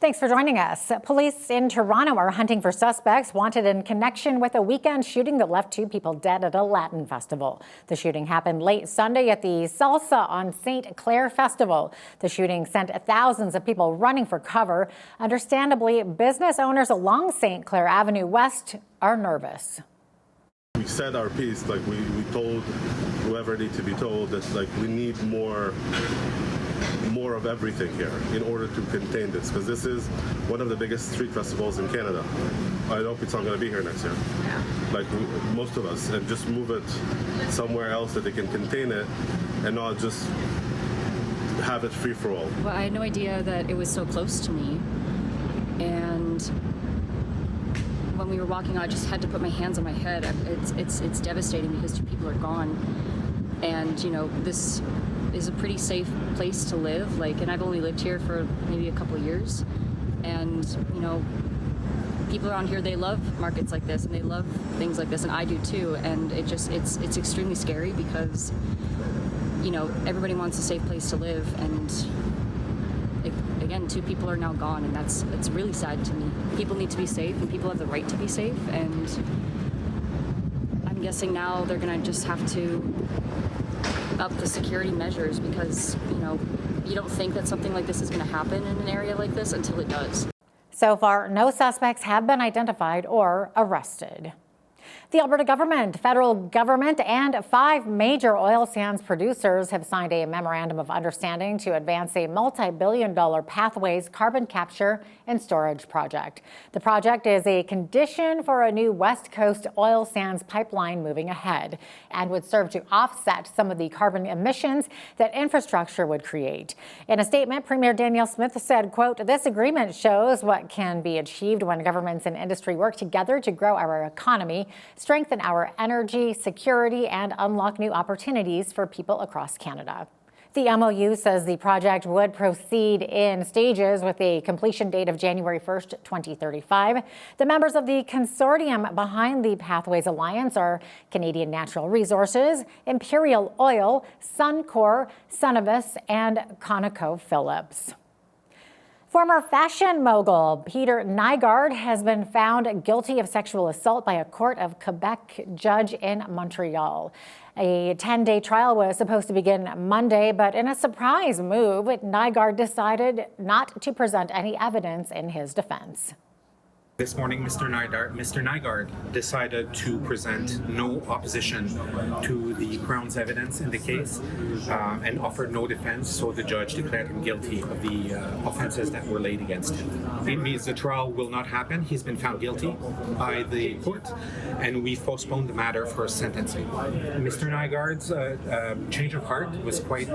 Thanks for joining us. Police in Toronto are hunting for suspects wanted in connection with a weekend shooting that left 2 people dead at a Latin festival. The shooting happened late Sunday at the Salsa on St. Clair Festival. The shooting sent thousands of people running for cover. Understandably, business owners along St. Clair Avenue West are nervous. We said our piece, like we told whoever needs to be told that like we need more of everything here in order to contain this, because this is one of the biggest street festivals in Canada. I hope it's not going to be here next year. Yeah. Like most of us, and just move it somewhere else that they can contain it and not just have it free for all. Well, I had no idea that it was so close to me, and when we were walking, I just had to put my hands on my head. It's devastating because 2 people are gone, and you know, this is a pretty safe place to live. And I've only lived here for maybe a couple of years, and you know, people around here, they love markets like this and they love things like this, and I do too. And it's extremely scary because you know, everybody wants a safe place to live, and again, 2 people are now gone, and it's really sad to me. People need to be safe, and people have the right to be safe, and I'm guessing now they're gonna just have to up the security measures because, you know, you don't think that something like this is gonna happen in an area like this until it does. So far, no suspects have been identified or arrested. The Alberta government, federal government, and 5 major oil sands producers have signed a memorandum of understanding to advance a multi-billion-dollar Pathways carbon capture and storage project. The project is a condition for a new West Coast oil sands pipeline moving ahead and would serve to offset some of the carbon emissions that infrastructure would create. In a statement, Premier Danielle Smith said, quote, "This agreement shows what can be achieved when governments and industry work together to grow our economy, strengthen our energy security, and unlock new opportunities for people across Canada." The MOU says the project would proceed in stages with a completion date of January 1st, 2035. The members of the consortium behind the Pathways Alliance are Canadian Natural Resources, Imperial Oil, Suncor, Cenovus, and ConocoPhillips. Former fashion mogul Peter Nygard has been found guilty of sexual assault by a court of Quebec judge in Montreal. A 10-day trial was supposed to begin Monday, but in a surprise move, Nygard decided not to present any evidence in his defense. This morning, Mr. Nygard decided to present no opposition to the Crown's evidence in the case and offered no defense, so the judge declared him guilty of the offenses that were laid against him. It means the trial will not happen. He's been found guilty by the court, and we've postponed the matter for sentencing. Mr. Nygard's change of heart was quite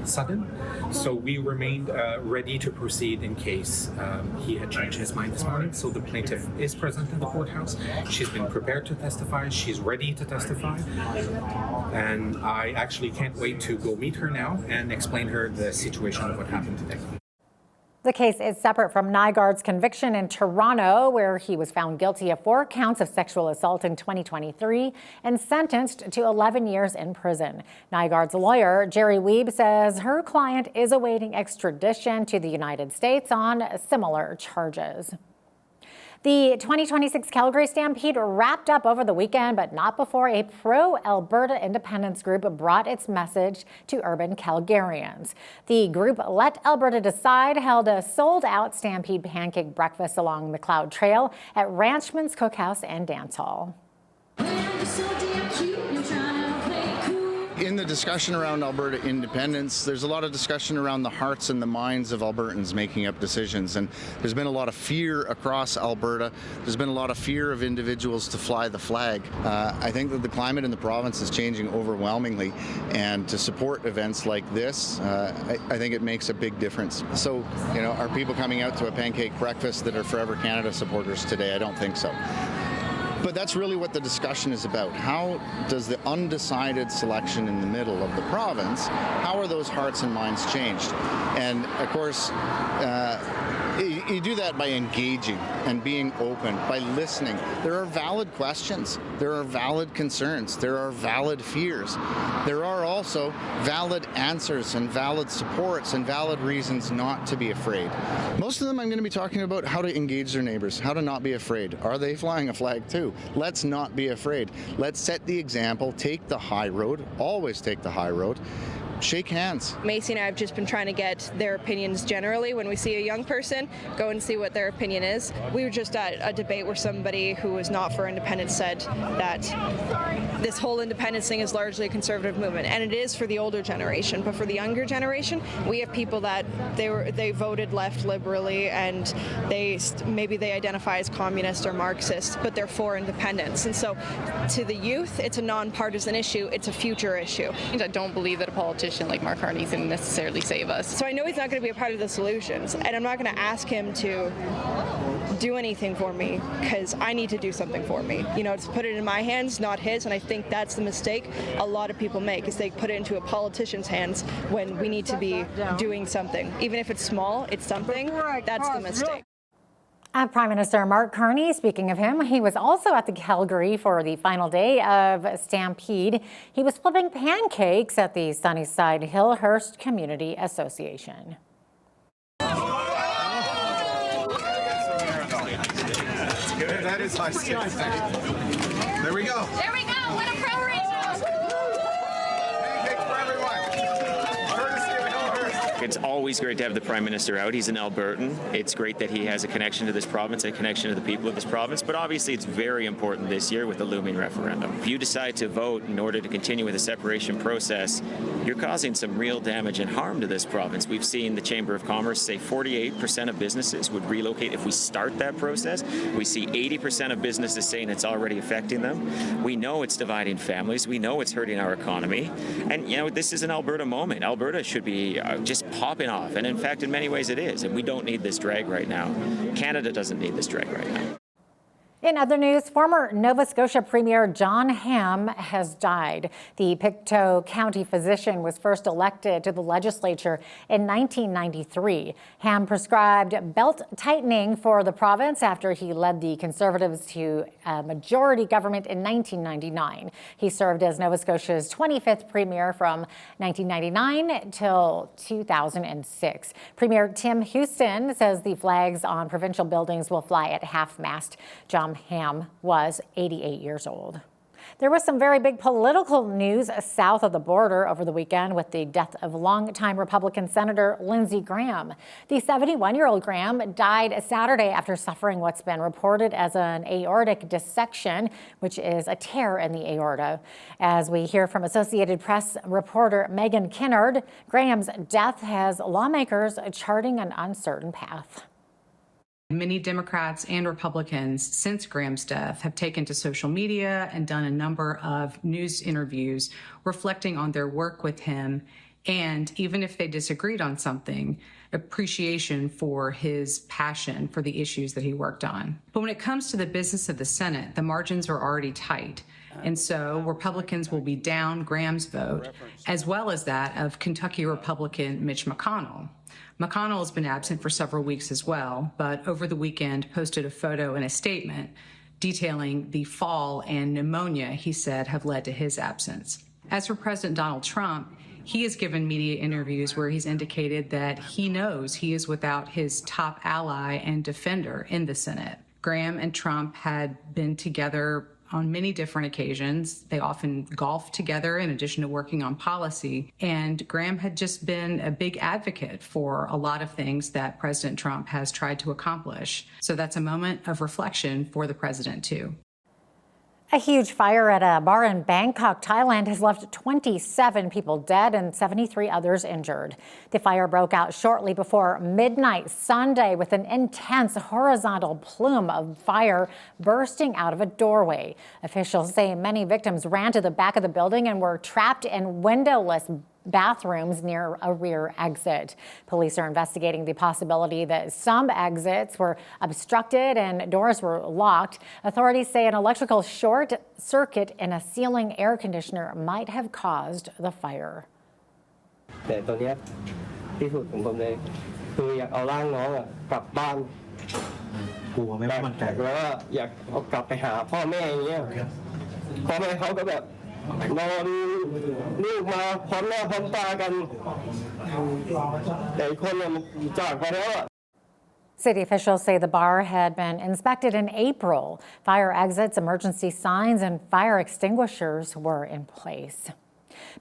sudden, so we remained ready to proceed in case he had changed his mind this morning. So the plaintiff is present in the courthouse. She's been prepared to testify. She's ready to testify. And I actually can't wait to go meet her now and explain her the situation of what happened today. The case is separate from Nygard's conviction in Toronto, where he was found guilty of 4 counts of sexual assault in 2023 and sentenced to 11 years in prison. Nygard's lawyer, Jerry Wiebe, says her client is awaiting extradition to the United States on similar charges. The 2026 Calgary Stampede wrapped up over the weekend, but not before a pro-Alberta independence group brought its message to urban Calgarians. The group Let Alberta Decide held a sold-out Stampede pancake breakfast along the Cloud Trail at Ranchman's Cookhouse and Dance Hall. In the discussion around Alberta independence, there's a lot of discussion around the hearts and the minds of Albertans making up decisions, and there's been a lot of fear across Alberta. There's been a lot of fear of individuals to fly the flag. I think that the climate in the province is changing overwhelmingly, and to support events like this, I think it makes a big difference. So, you know, are people coming out to a pancake breakfast that are Forever Canada supporters today? I don't think so. But that's really what the discussion is about. How does the undecided selection in the middle of the province, how are those hearts and minds changed? And of course, You do that by engaging and being open, by listening. There are valid questions. There are valid concerns. There are valid fears. There are also valid answers and valid supports and valid reasons not to be afraid. Most of them I'm going to be talking about how to engage their neighbors, how to not be afraid. Are they flying a flag too? Let's not be afraid. Let's set the example, take the high road, always take the high road. Shake hands. Macy and I have just been trying to get their opinions generally. When we see a young person, go and see what their opinion is. We were just at a debate where somebody who was not for independence said that this whole independence thing is largely a conservative movement, and it is for the older generation. But for the younger generation, we have people that they voted left liberally, and maybe they identify as communist or Marxist, but they're for independence. And so, to the youth, it's a nonpartisan issue. It's a future issue. I don't believe that a politician like Mark Carney's going to necessarily save us. So I know he's not going to be a part of the solutions, and I'm not going to ask him to do anything for me because I need to do something for me. You know, to put it in my hands, not his, and I think that's the mistake a lot of people make, is they put it into a politician's hands when we need to be doing something. Even if it's small, it's something. That's the mistake. Prime Minister Mark Carney, speaking of him, he was also at the Calgary for the final day of Stampede. He was flipping pancakes at the Sunnyside Hillhurst Community Association. That is high stakes. There we go. There we go. What a pro race. Pancakes for everyone. Courtesy of Hillhurst. It's always great to have the Prime Minister out. He's an Albertan. It's great that he has a connection to this province, a connection to the people of this province, but obviously it's very important this year with the looming referendum. If you decide to vote in order to continue with the separation process, you're causing some real damage and harm to this province. We've seen the Chamber of Commerce say 48% of businesses would relocate if we start that process. We see 80% of businesses saying it's already affecting them. We know it's dividing families. We know it's hurting our economy. And, you know, this is an Alberta moment. Alberta should be just popping off. And in fact, in many ways it is. And we don't need this drag right now. Canada doesn't need this drag right now. In other news, former Nova Scotia Premier John Ham has died. The Pictou County physician was first elected to the legislature in 1993. Ham prescribed belt tightening for the province after he led the Conservatives to a majority government in 1999. He served as Nova Scotia's 25th premier from 1999 till 2006. Premier Tim Houston says the flags on provincial buildings will fly at half-mast. John Ham was 88 years old. There was some very big political news south of the border over the weekend with the death of longtime Republican Senator Lindsey Graham. The 71-year-old Graham died Saturday after suffering what's been reported as an aortic dissection, which is a tear in the aorta. As we hear from Associated Press reporter Megan Kinnard, Graham's death has lawmakers charting an uncertain path. Many Democrats and Republicans since Graham's death have taken to social media and done a number of news interviews reflecting on their work with him, and even if they disagreed on something, appreciation for his passion for the issues that he worked on. But when it comes to the business of the Senate, the margins are already tight. And so Republicans will be down Graham's vote, as well as that of Kentucky Republican Mitch McConnell. McConnell has been absent for several weeks as well, but over the weekend posted a photo and a statement detailing the fall and pneumonia he said have led to his absence. As for President Donald Trump, he has given media interviews where he's indicated that he knows he is without his top ally and defender in the Senate. Graham and Trump had been together on many different occasions. They often golfed together in addition to working on policy. And Graham had just been a big advocate for a lot of things that President Trump has tried to accomplish. So that's a moment of reflection for the president, too. A huge fire at a bar in Bangkok, Thailand, has left 27 people dead and 73 others injured. The fire broke out shortly before midnight Sunday with an intense horizontal plume of fire bursting out of a doorway. Officials say many victims ran to the back of the building and were trapped in windowless bathrooms near a rear exit. Police are investigating the possibility that some exits were obstructed and doors were locked. Authorities say an electrical short circuit in a ceiling air conditioner might have caused the fire. แต่ตอนนี้ ที่สุดของผมเลยคืออยากเอาร่างน้องกลับบ้านกลัวไหมว่ามันแต่แล้วก็อยากเอากลับไปหาพ่อแม่อย่างเงี้ยพ่อแม่เขาก็แบบนอนลูกมาพร้อมหน้าพร้อมตากันแต่อีกคนมันจากไปแล้ว City officials say the bar had been inspected in April. Fire exits, emergency signs, and fire extinguishers were in place.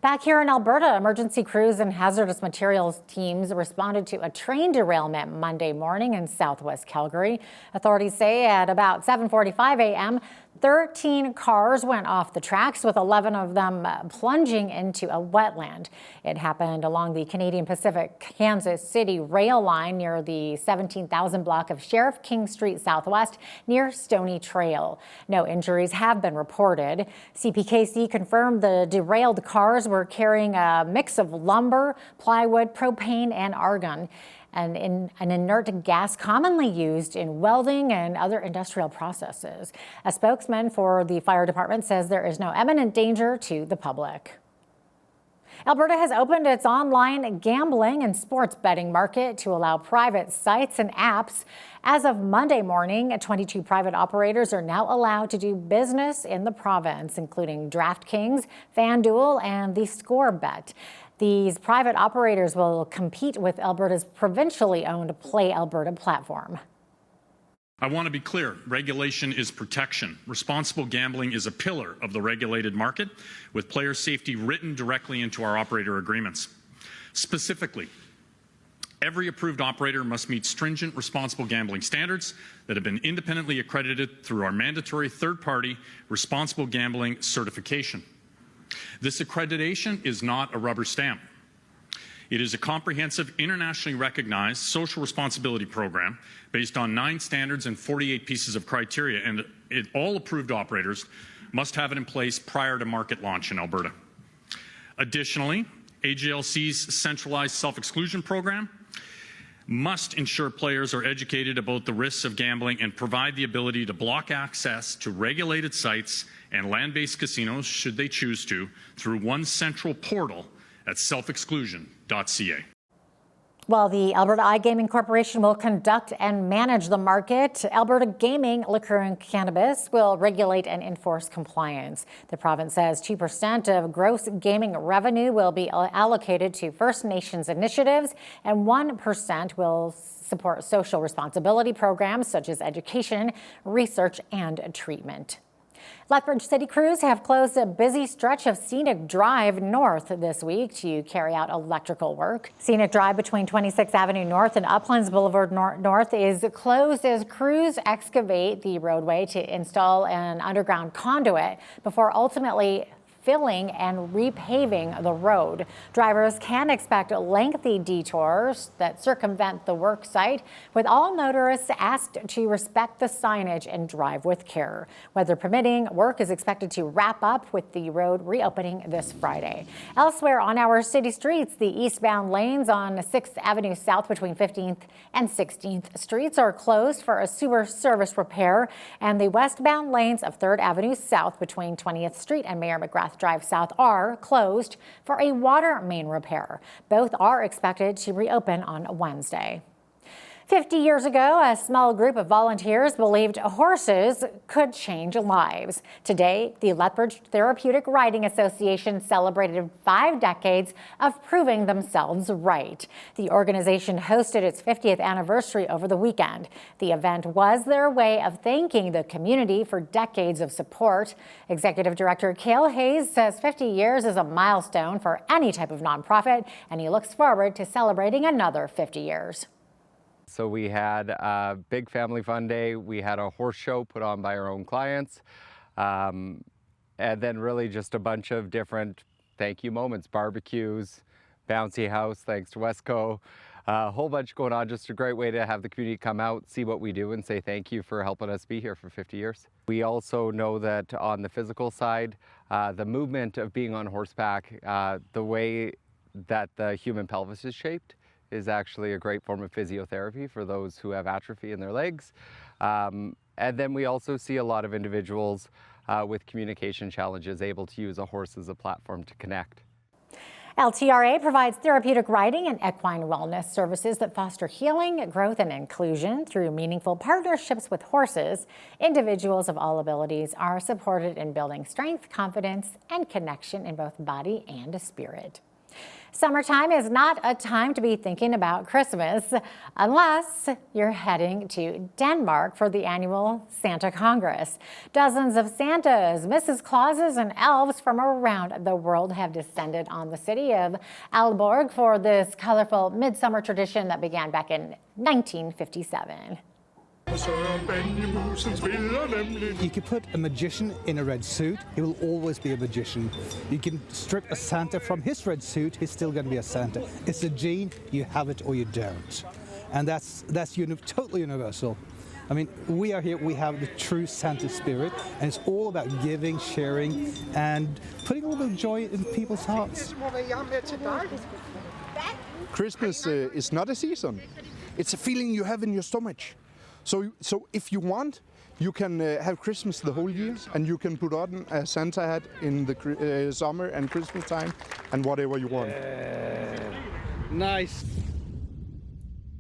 Back here in Alberta, emergency crews and hazardous materials teams responded to a train derailment Monday morning in southwest Calgary. Authorities say at about 7:45 a.m., 13 cars went off the tracks, with 11 of them plunging into a wetland. It happened along the Canadian Pacific Kansas City rail line near the 17,000 block of Sheriff King Street Southwest near Stony Trail. No injuries have been reported. CPKC confirmed the derailed cars were carrying a mix of lumber, plywood, propane, and argon, and an inert gas commonly used in welding and other industrial processes. A spokesman for the fire department says there is no imminent danger to the public. Alberta has opened its online gambling and sports betting market to allow private sites and apps. As of Monday morning, 22 private operators are now allowed to do business in the province, including DraftKings, FanDuel, and the ScoreBet. These private operators will compete with Alberta's provincially owned Play Alberta platform. I want to be clear, regulation is protection. Responsible gambling is a pillar of the regulated market, with player safety written directly into our operator agreements. Specifically, every approved operator must meet stringent responsible gambling standards that have been independently accredited through our mandatory third-party responsible gambling certification. This accreditation is not a rubber stamp. It is a comprehensive, internationally recognized social responsibility program based on 9 standards and 48 pieces of criteria, and all approved operators must have it in place prior to market launch in Alberta. Additionally, AGLC's centralized self-exclusion program must ensure players are educated about the risks of gambling and provide the ability to block access to regulated sites and land-based casinos, should they choose to, through one central portal at selfexclusion.ca. Well, the Alberta iGaming Corporation will conduct and manage the market. Alberta Gaming, Liquor and Cannabis will regulate and enforce compliance. The province says 2% of gross gaming revenue will be allocated to First Nations initiatives, and 1% will support social responsibility programs such as education, research, and treatment. Lethbridge City crews have closed a busy stretch of Scenic Drive North this week to carry out electrical work. Scenic Drive between 26th Avenue North and Uplands Boulevard North is closed as crews excavate the roadway to install an underground conduit before ultimately filling and repaving the road. Drivers can expect lengthy detours that circumvent the work site, with all motorists asked to respect the signage and drive with care. Weather permitting, work is expected to wrap up with the road reopening this Friday. Elsewhere on our city streets, the eastbound lanes on 6th Avenue South between 15th and 16th Streets are closed for a sewer service repair, and the westbound lanes of 3rd Avenue South between 20th Street and Mayor McGrath Drive South are closed for a water main repair. Both are expected to reopen on Wednesday. 50 years ago, a small group of volunteers believed horses could change lives. Today, the Lethbridge Therapeutic Riding Association celebrated 5 decades of proving themselves right. The organization hosted its 50th anniversary over the weekend. The event was their way of thanking the community for decades of support. Executive Director Cale Hayes says 50 years is a milestone for any type of nonprofit, and he looks forward to celebrating another 50 years. So we had a big family fun day. We had a horse show put on by our own clients. And then really just a bunch of different thank you moments, barbecues, bouncy house, thanks to Wesco, a whole bunch going on. Just a great way to have the community come out, see what we do, and say thank you for helping us be here for 50 years. We also know that on the physical side, the movement of being on horseback, the way that the human pelvis is shaped, is actually a great form of physiotherapy for those who have atrophy in their legs. And then we also see a lot of individuals with communication challenges able to use a horse as a platform to connect. LTRA provides therapeutic riding and equine wellness services that foster healing, growth, and inclusion through meaningful partnerships with horses. Individuals of all abilities are supported in building strength, confidence, and connection in both body and spirit. Summertime is not a time to be thinking about Christmas unless you're heading to Denmark for the annual Santa Congress. Dozens of Santas, Mrs. Clauses, and elves from around the world have descended on the city of Aalborg for this colorful midsummer tradition that began back in 1957. You can put a magician in a red suit, he will always be a magician. You can strip a Santa from his red suit, he's still going to be a Santa. It's a gene, you have it or you don't. And that's totally universal. I mean, we are here, we have the true Santa spirit, and it's all about giving, sharing, and putting a little bit of joy in people's hearts. Christmas is not a season. It's a feeling you have in your stomach. So if you want, you can have Christmas the whole year, and you can put on a Santa hat in the summer and Christmas time, and whatever you want. Nice.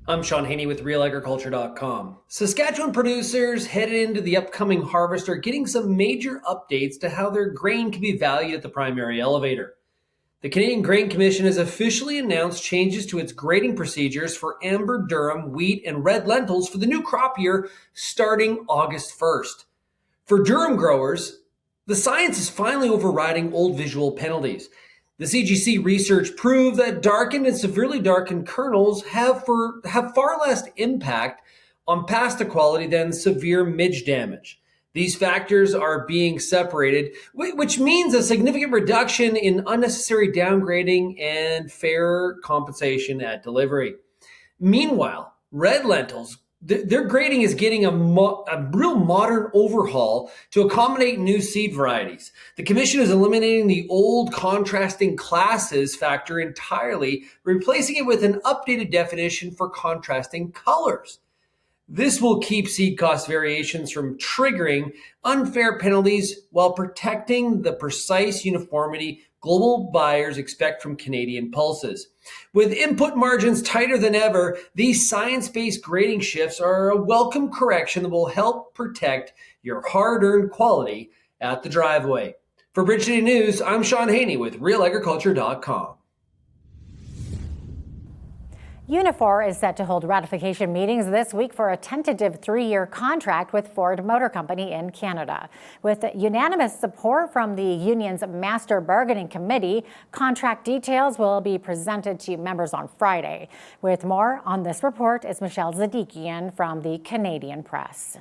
I'm Sean Haney with RealAgriculture.com. Saskatchewan producers headed into the upcoming harvest are getting some major updates to how their grain can be valued at the primary elevator. The Canadian Grain Commission has officially announced changes to its grading procedures for amber durum, wheat, and red lentils for the new crop year starting August 1st. For durum growers, the science is finally overriding old visual penalties. The CGC research proved that darkened and severely darkened kernels have far less impact on pasta quality than severe midge damage. These factors are being separated, which means a significant reduction in unnecessary downgrading and fair compensation at delivery. Meanwhile, red lentils, their grading is getting a real modern overhaul to accommodate new seed varieties. The Commission is eliminating the old contrasting classes factor entirely, replacing it with an updated definition for contrasting colors. This will keep seed cost variations from triggering unfair penalties while protecting the precise uniformity global buyers expect from Canadian pulses. With input margins tighter than ever, these science-based grading shifts are a welcome correction that will help protect your hard-earned quality at the driveway. For Bridge City News, I'm Sean Haney with RealAgriculture.com. Unifor is set to hold ratification meetings this week for a tentative 3-year contract with Ford Motor Company in Canada. With unanimous support from the union's Master Bargaining Committee, contract details will be presented to members on Friday. With more on this report is Michelle Zadikian from the Canadian Press.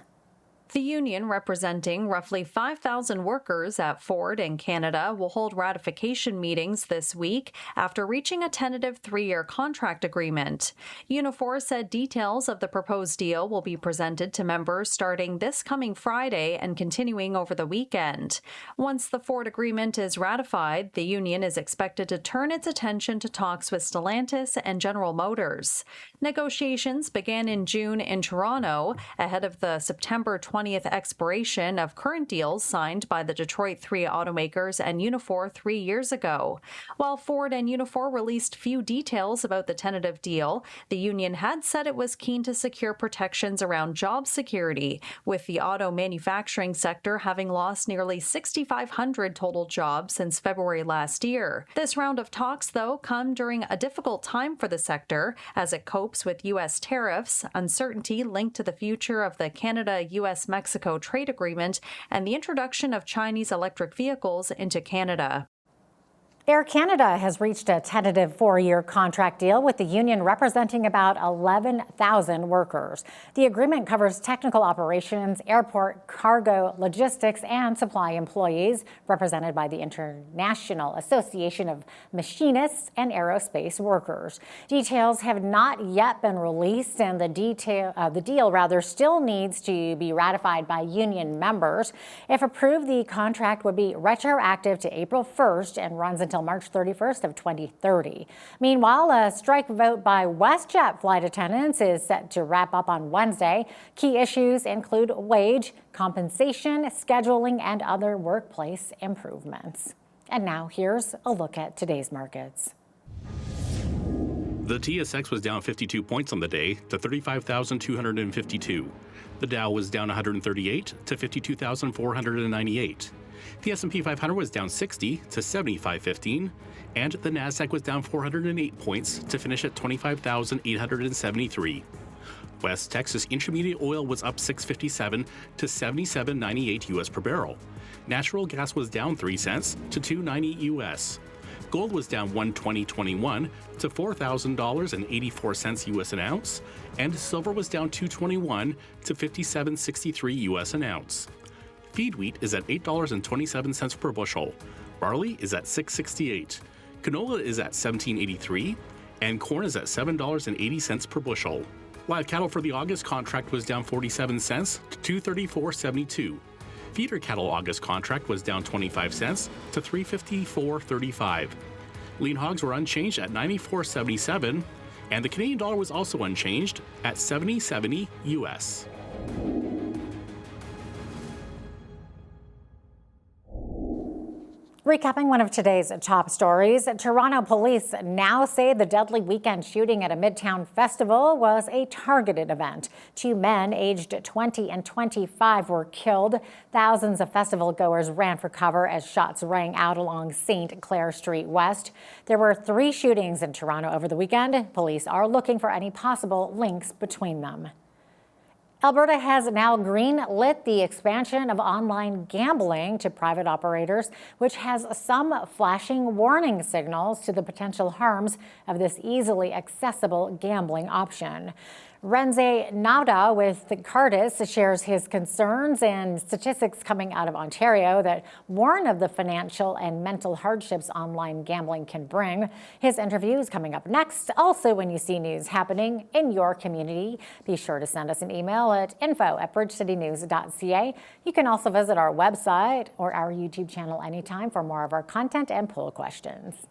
The union, representing roughly 5,000 workers at Ford in Canada, will hold ratification meetings this week after reaching a tentative 3-year contract agreement. Unifor said details of the proposed deal will be presented to members starting this coming Friday and continuing over the weekend. Once the Ford agreement is ratified, the union is expected to turn its attention to talks with Stellantis and General Motors. Negotiations began in June in Toronto ahead of the September 20th expiration of current deals signed by the Detroit 3 automakers and Unifor 3 years ago. While Ford and Unifor released few details about the tentative deal, the union had said it was keen to secure protections around job security, with the auto manufacturing sector having lost nearly 6,500 total jobs since February last year. This round of talks, though, come during a difficult time for the sector as it copes with U.S. tariffs, uncertainty linked to the future of the Canada-U.S.-Mexico trade agreement, and the introduction of Chinese electric vehicles into Canada. Air Canada has reached a tentative 4-year contract deal with the union representing about 11,000 workers. The agreement covers technical operations, airport, cargo, logistics, and supply employees, represented by the International Association of Machinists and Aerospace Workers. Details have not yet been released, and the deal still needs to be ratified by union members. If approved, the contract would be retroactive to April 1st and runs until March 31st of 2030. Meanwhile, a strike vote by WestJet flight attendants is set to wrap up on Wednesday. Key issues include wage, compensation, scheduling, and other workplace improvements. And now here's a look at today's markets. The TSX was down 52 points on the day to 35,252. The Dow was down 138 to 52,498. The S&P 500 was down 60 to 7515, and the Nasdaq was down 408 points to finish at 25,873. West Texas Intermediate oil was up 657 to 77.98 US per barrel. Natural gas was down 3 cents to 2.90 US. Gold was down $120.21 to $4,000.84 US an ounce, and silver was down $2.21 to $57.63 US an ounce. Feed wheat is at $8.27 per bushel. Barley is at $6.68. Canola is at $17.83, and corn is at $7.80 per bushel. Live cattle for the August contract was down 47 cents to $234.72. Feeder cattle August contract was down 25 cents to $354.35. Lean hogs were unchanged at $94.77, and the Canadian dollar was also unchanged at 70.70 US. Recapping one of today's top stories, Toronto police now say the deadly weekend shooting at a Midtown festival was a targeted event. 2 men aged 20 and 25 were killed. Thousands of festival goers ran for cover as shots rang out along St. Clair Street West. There were 3 shootings in Toronto over the weekend. Police are looking for any possible links between them. Alberta has now green-lit the expansion of online gambling to private operators, which has some flashing warning signals to the potential harms of this easily accessible gambling option. Lindsey with Cardis shares his concerns and statistics coming out of Ontario that warn of the financial and mental hardships online gambling can bring. His interview is coming up next. Also, when you see news happening in your community, be sure to send us an email at info@bridgecitynews.ca. You can also visit our website or our YouTube channel anytime for more of our content and poll questions.